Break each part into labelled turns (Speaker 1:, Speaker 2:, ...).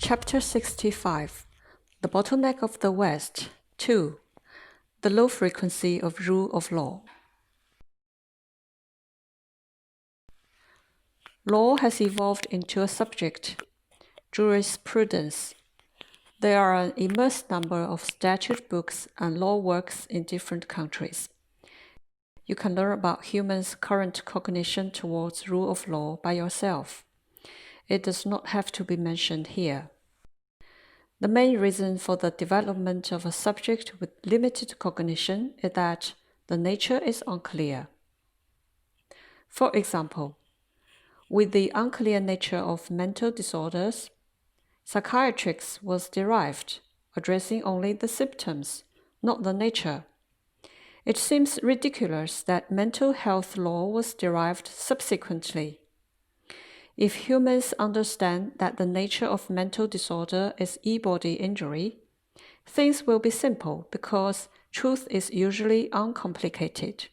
Speaker 1: Chapter 65 The Bottleneck of the West 2. The Low Frequency of Rule of Law. Law has evolved into a subject, jurisprudence. There are an immense number of statute books and law works in different countries. You can learn about humans' current cognition towards rule of law by yourself. It does not have to be mentioned here. The main reason for the development of a subject with limited cognition is that the nature is unclear. For example, with the unclear nature of mental disorders, psychiatrics was derived, addressing only the symptoms, not the nature. It seems ridiculous that mental health law was derived subsequently. If humans understand that the nature of mental disorder is e-body injury, things will be simple because truth is usually uncomplicated.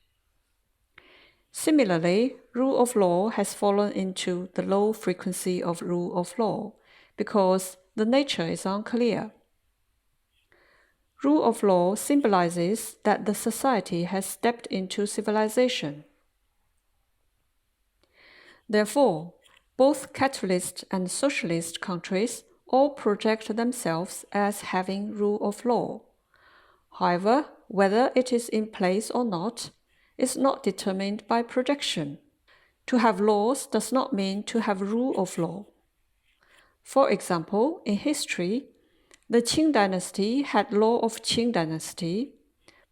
Speaker 1: Similarly, rule of law has fallen into the low frequency of rule of law because the nature is unclear. Rule of law symbolizes that the society has stepped into civilization. Therefore, both capitalist and socialist countries all project themselves as having rule of law. However, whether it is in place or not is not determined by projection. To have laws does not mean to have rule of law. For example, in history, the Qing dynasty had law of Qing dynasty,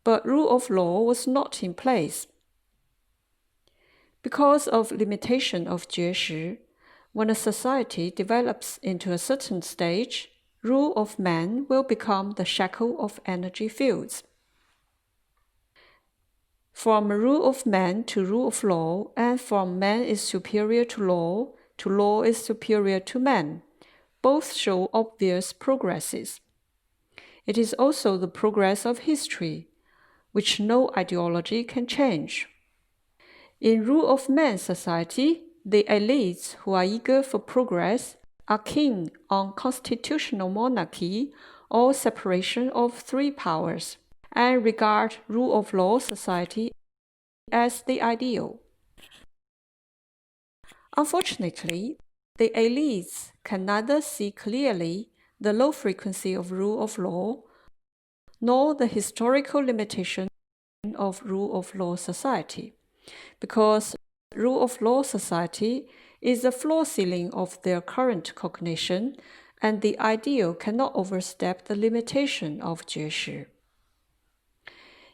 Speaker 1: but rule of law was not in place. Because of limitation of 觉识, when a society develops into a certain stage, rule of man will become the shackle of energy fields. From rule of man to rule of law, and from man is superior to law is superior to man, both show obvious progresses. It is also the progress of history, which no ideology can change. In rule of man society, the elites who are eager for progress are keen on constitutional monarchy or separation of three powers, and regard rule of law society as the ideal. Unfortunately, the elites can neither see clearly the low frequency of rule of law nor the historical limitation of rule of law society, because rule of law society is the floor ceiling of their current cognition, and the ideal cannot overstep the limitation of 觉识.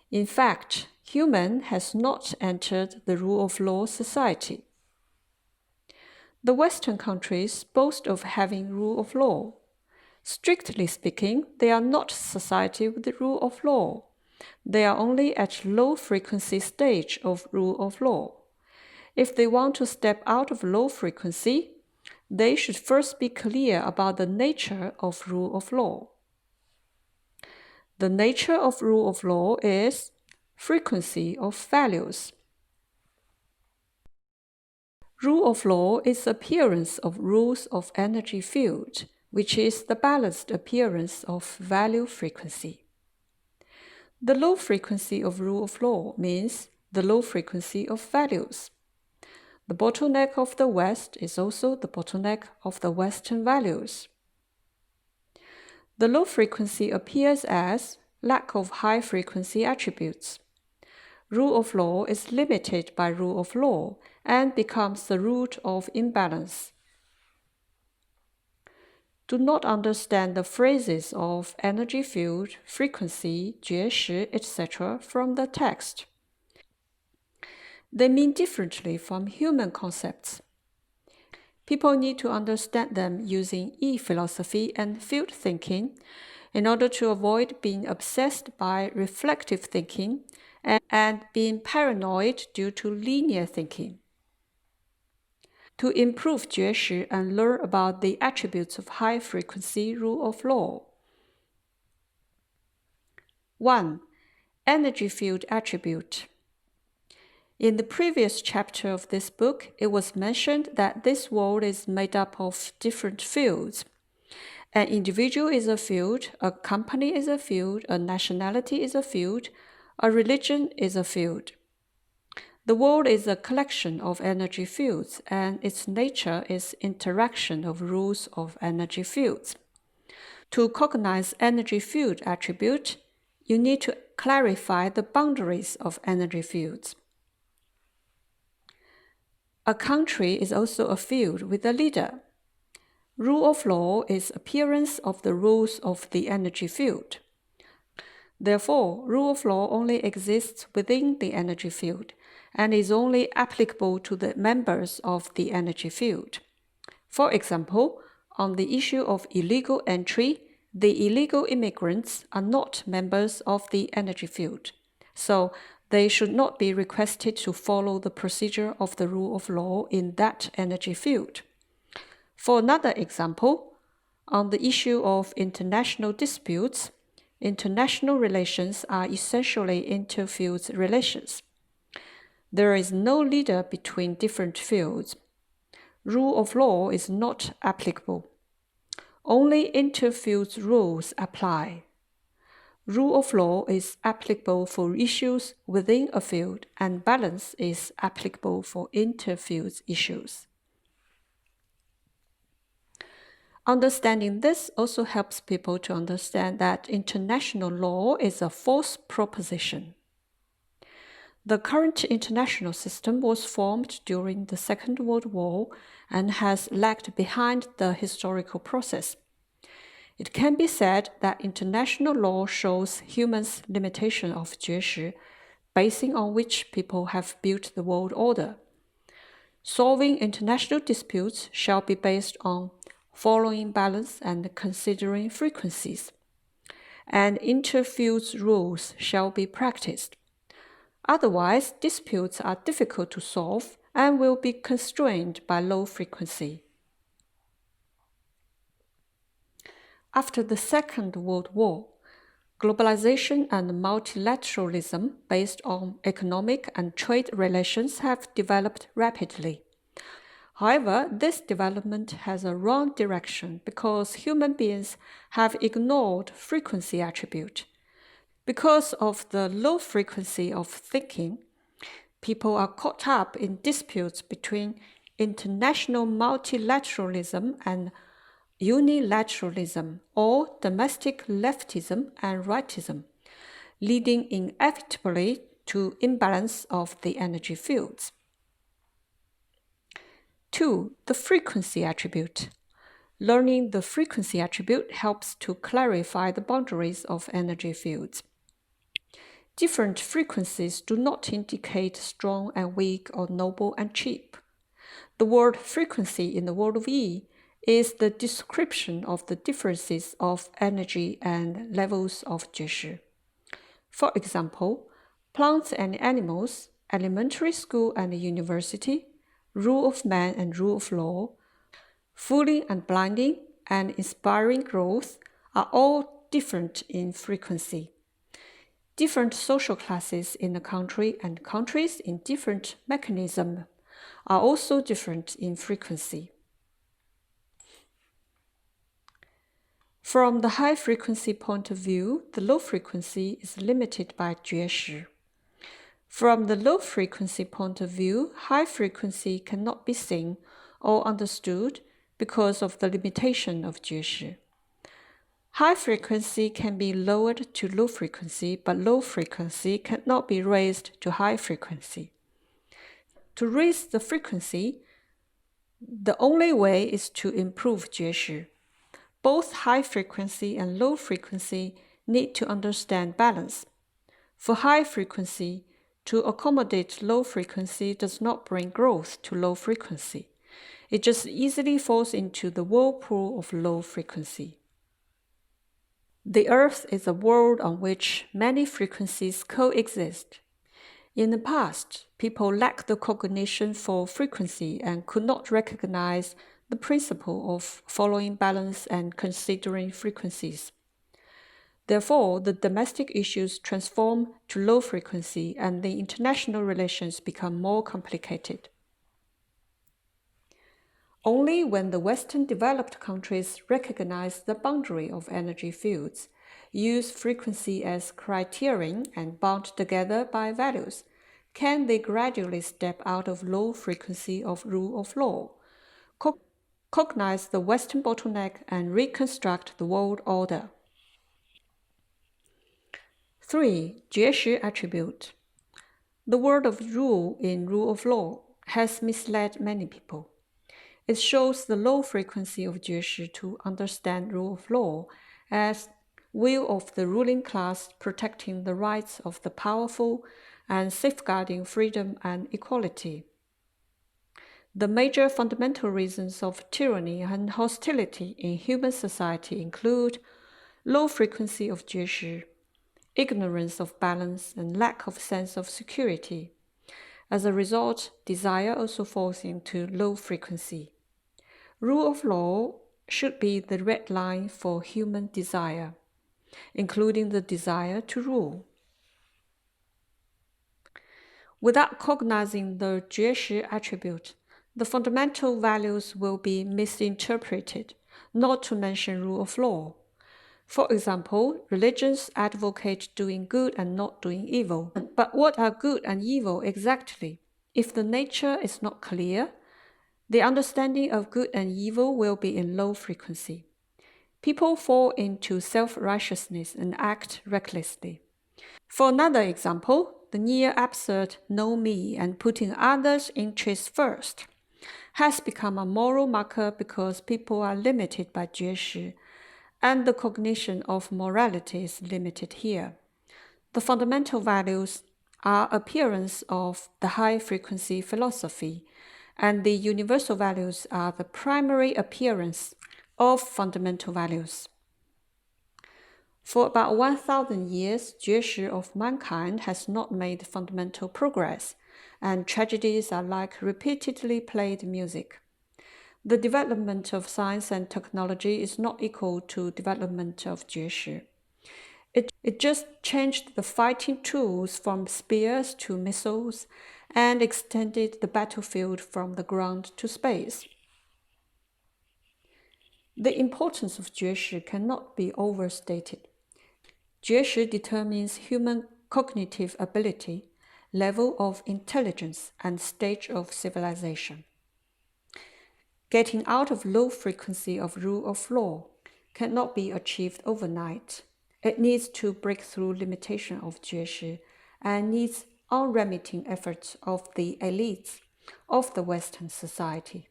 Speaker 1: In fact, human has not entered the rule of law society. The Western countries boast of having rule of law. Strictly speaking, they are not society with the rule of law. They are only at low frequency stage of rule of law. If they want to step out of low frequency, they should first be clear about the nature of rule of law. The nature of rule of law is frequency of values. Rule of law is the appearance of rules of energy field, which is the balanced appearance of value frequency. The low frequency of rule of law means the low frequency of values. The bottleneck of the West is also the bottleneck of the Western values. The low frequency appears as lack of high frequency attributes. Rule of law is limited by rule of law and becomes the root of imbalance. Do not understand the phrases of energy field, frequency, 觉识, etc. from the text. They mean differently from human concepts. People need to understand them using e-philosophy and field thinking in order to avoid being obsessed by reflective thinking and being paranoid due to linear thinking. To improve 觉识 and learn about the attributes of high-frequency rule of law. 1. Energy field attribute. In the previous chapter of this book, it was mentioned that this world is made up of different fields, An individual is a field, a company is a field, a nationality is a field, a religion is a field. The world is a collection of energy fields, and its nature is interaction of rules of energy fields. To cognize energy field attribute, you need to clarify the boundaries of energy fields. A country is also a field with a leader. Rule of law is appearance of the rules of the energy field. Therefore, rule of law only exists within the energy field and is only applicable to the members of the energy field. For example, on the issue of illegal entry, the illegal immigrants are not members of the energy field, so they should not be requested to follow the procedure of the rule of law in that energy field. For another example, on the issue of international disputes, international relations are essentially interfield relations. There is no leader between different fields. Rule of law is not applicable. Only interfield rules apply. Rule of law is applicable for issues within a field, and balance is applicable for interfield issues. Understanding this also helps people to understand that international law is a false proposition. The current international system was formed during the Second World War and has lagged behind the historical process. It can be said that international law shows humans' limitation of 觉识, basing on which people have built the world order. Solving international disputes shall be based on following balance and considering frequencies, and interfield rules shall be practiced. Otherwise, disputes are difficult to solve and will be constrained by low frequency. After the Second World War, globalization and multilateralism based on economic and trade relations have developed rapidly. However, this development has a wrong direction because human beings have ignored frequency attribute. Because of the low frequency of thinking, people are caught up in disputes between international multilateralism and unilateralism, or domestic leftism and rightism, leading inevitably to imbalance of the energy fields. 2. The frequency attribute. Learning the frequency attribute helps to clarify the boundaries of energy fields. Different frequencies do not indicate strong and weak or noble and cheap. The word frequency in the world of Yi is the description of the differences of energy and levels of 觉识. For example, plants and animals, elementary school and university, rule of man and rule of law, fooling and blinding, and inspiring growth are all different in frequency. Different social classes in a country and countries in different mechanisms are also different in frequency. From the high frequency point of view, the low frequency is limited by 觉识. From the low frequency point of view, high frequency cannot be seen or understood because of the limitation of 觉识. High frequency can be lowered to low frequency, but low frequency cannot be raised to high frequency. To raise the frequency, the only way is to improve 觉识. Both high frequency and low frequency need to understand balance. For high frequency, to accommodate low frequency does not bring growth to low frequency. It just easily falls into the whirlpool of low frequency. The Earth is a world on which many frequencies coexist. In the past, people lacked the cognition for frequency and could not recognize the principle of following balance and considering frequencies. Therefore, the domestic issues transform to low frequency and the international relations become more complicated. Only when the Western developed countries recognize the boundary of energy fields, use frequency as criterion and bound together by values, can they gradually step out of low frequency of rule of law, cognize the Western bottleneck, and reconstruct the world order. 3. 绝食 attribute. The word of rule in rule of law has misled many people. It shows the low frequency of 绝食 to understand rule of law as will of the ruling class protecting the rights of the powerful and safeguarding freedom and equality. The major fundamental reasons of tyranny and hostility in human society include low frequency of 绝食, ignorance of balance, and lack of sense of security. As a result, desire also falls into low frequency. Rule of law should be the red line for human desire, including the desire to rule. Without cognizing the 绝食 attribute, the fundamental values will be misinterpreted, not to mention rule of law. For example, religions advocate doing good and not doing evil. But what are good and evil exactly? If the nature is not clear, the understanding of good and evil will be in low frequency. People fall into self-righteousness and act recklessly. For another example, the near absurd know me and putting others' interests first has become a moral marker because people are limited by 绝食, and the cognition of morality is limited here. The fundamental values are appearance of the high-frequency philosophy, and the universal values are the primary appearance of fundamental values. For about 1,000 years, 绝食 of mankind has not made fundamental progress, and tragedies are like repeatedly played music. The development of science and technology is not equal to development of 绝食. It just changed the fighting tools from spears to missiles and extended the battlefield from the ground to space. The importance of 绝食 cannot be overstated. 绝食 determines human cognitive ability, level of intelligence, and stage of civilization. Getting out of low frequency of rule of law cannot be achieved overnight. It needs to break through limitation of 绝食 and needs unremitting efforts of the elites of the Western society.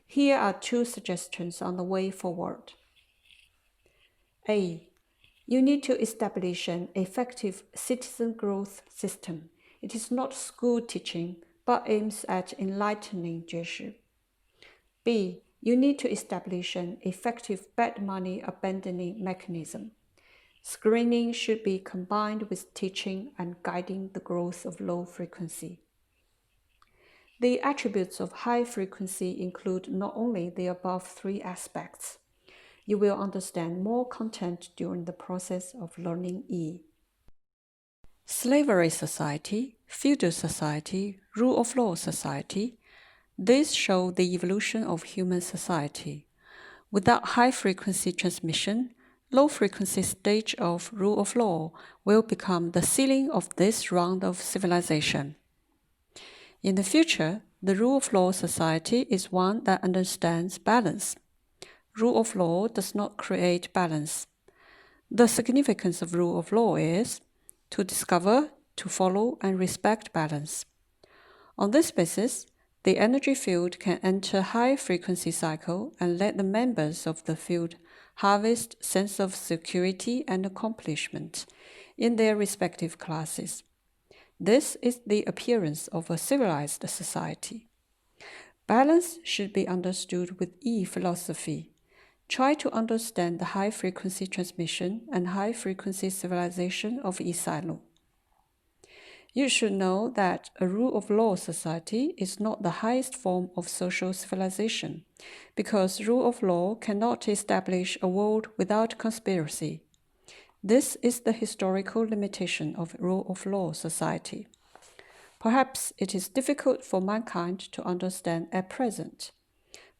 Speaker 1: Here are two suggestions on the way forward. A. You need to establish an effective citizen growth system. It is not school teaching, but aims at enlightening 绝食. B. You need to establish an effective bad money abandoning mechanism. Screening should be combined with teaching and guiding the growth of low frequency. The attributes of high frequency include not only the above three aspects. You will understand more content during the process of learning E. Slavery society, feudal society, rule of law society. These show the evolution of human society. Without high-frequency transmission, low-frequency stage of rule of law will become the ceiling of this round of civilization. In the future, the rule of law society is one that understands balance. Rule of law does not create balance. The significance of rule of law is to discover, to follow, and respect balance. On this basis, the energy field can enter high-frequency cycle and let the members of the field harvest sense of security and accomplishment in their respective classes. This is the appearance of a civilized society. Balance should be understood with E philosophy. Try to understand the high-frequency transmission and high-frequency civilization of E silo. You should know that a rule of law society is not the highest form of social civilization, because rule of law cannot establish a world without conspiracy. This is the historical limitation of rule of law society. Perhaps it is difficult for mankind to understand at present,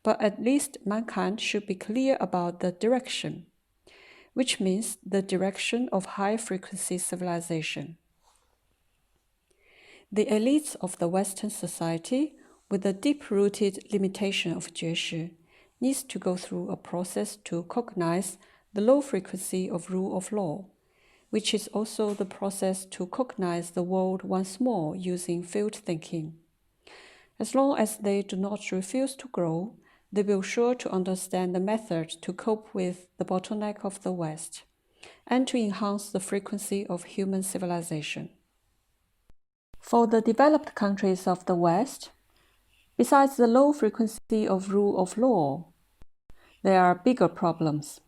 Speaker 1: but at least mankind should be clear about the direction, which means the direction of high-frequency civilization. The elites of the Western society, with the deep-rooted limitation of 觉识, needs to go through a process to cognize the low frequency of rule of law, which is also the process to cognize the world once more using field thinking. As long as they do not refuse to grow, they will sure to understand the method to cope with the bottleneck of the West and to enhance the frequency of human civilization. For the developed countries of the West, besides the low frequency of rule of law, there are bigger problems.